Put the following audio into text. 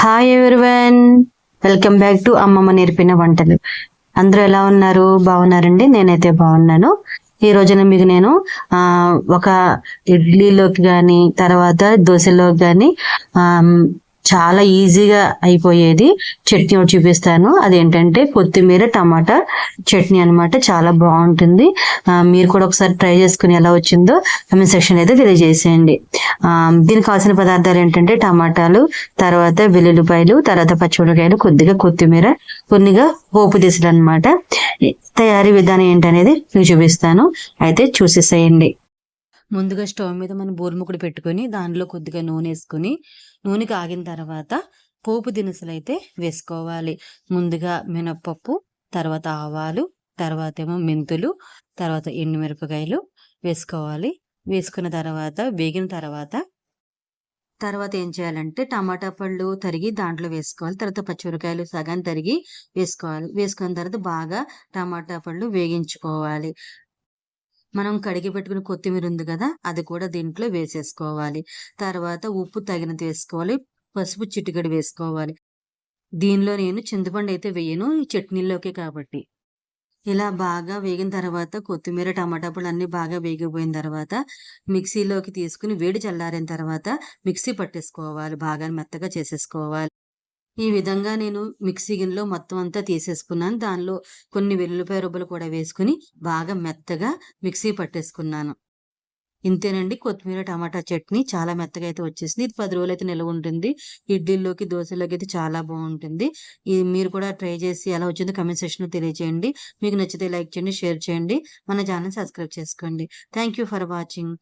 Hi everyone, welcome back to అమ్మమ్మ నేర్పిన వంటలు. అందరూ ఎలా ఉన్నారు? బాగున్నారండి? నేనైతే బాగున్నాను. ఈ రోజున మీకు నేను ఒక ఇడ్లీలోకి కానీ తర్వాత దోశలోకి కానీ చాలా ఈజీగా అయిపోయేది చట్నీ ఒకటి చూపిస్తాను. అదేంటంటే కొత్తిమీర టమాటా చట్నీ అనమాట. చాలా బాగుంటుంది. మీరు కూడా ఒకసారి ట్రై చేసుకుని ఎలా వచ్చిందో కమెంట్ సెక్షన్ అయితే తెలియజేసేయండి. దీనికి కావాల్సిన పదార్థాలు ఏంటంటే టమాటాలు, తర్వాత వెల్లుల్లిపాయలు, తర్వాత పచ్చిమిరపకాయలు, కొద్దిగా కొత్తిమీర, కొన్నిగా పోపు దినుసులు అనమాట. తయారీ విధానం ఏంటనేది మీకు చూపిస్తాను, అయితే చూసేసేయండి. ముందుగా స్టవ్ మీద మనం బోరుముకుడు పెట్టుకొని దానిలో కొద్దిగా నూనె వేసుకొని నూనె కాగిన తర్వాత పోపు దినుసులు అయితే వేసుకోవాలి. ముందుగా మినప్పప్పు, తర్వాత ఆవాలు, తర్వాత ఏమో మెంతులు, తర్వాత ఎండుమిరపకాయలు వేసుకోవాలి. వేసుకున్న తర్వాత వేగిన తర్వాత ఏం చేయాలంటే టమాటా పళ్ళు తరిగి దాంట్లో వేసుకోవాలి. తర్వాత పచ్చిమిరకాయలు సగం తరిగి వేసుకోవాలి. వేసుకున్న తర్వాత బాగా టమాటా పళ్ళు వేగించుకోవాలి. మనం కడిగి పెట్టుకున్న కొత్తిమీర ఉంది కదా, అది కూడా దీంట్లో వేసేసుకోవాలి. తర్వాత ఉప్పు తగినంత వేసుకోవాలి. పసుపు చిటికెడు వేసుకోవాలి. దీనిలో నేను చింతపండు అయితే వేయను, ఈ చట్నీలోకే కాబట్టి. ఇలా బాగా వేగిన తర్వాత కొత్తిమీర టమాటా పళ్ళు అన్నీ బాగా వేగిపోయిన తర్వాత మిక్సీలోకి తీసుకుని వేడి చల్లారిన తర్వాత మిక్సీ పట్టేసుకోవాలి. బాగా మెత్తగా చేసేసుకోవాలి. ఈ విధంగా నేను మిక్సీ గిన్నెలో మొత్తం అంతా తీసేసుకున్నాను. దానిలో కొన్ని వెల్లుల్లిపాయ రుబ్బలు కూడా వేసుకుని బాగా మెత్తగా మిక్సీ పట్టేసుకున్నాను. ఇంతేనండి, కొత్తిమీర టమాటా చట్నీ చాలా మెత్తగా అయితే వచ్చేసింది. ఇది 10 రోజులు అయితే నిల్వ ఉంటుంది. ఇడ్లీలోకి దోశలోకి అయితే చాలా బాగుంటుంది. ఇది మీరు కూడా ట్రై చేసి ఎలా వచ్చిందో కమెంట్ సెక్షన్లో తెలియజేయండి. మీకు నచ్చితే లైక్ చేయండి, షేర్ చేయండి, మన ఛానల్ సబ్స్క్రైబ్ చేసుకోండి. Thank you for watching.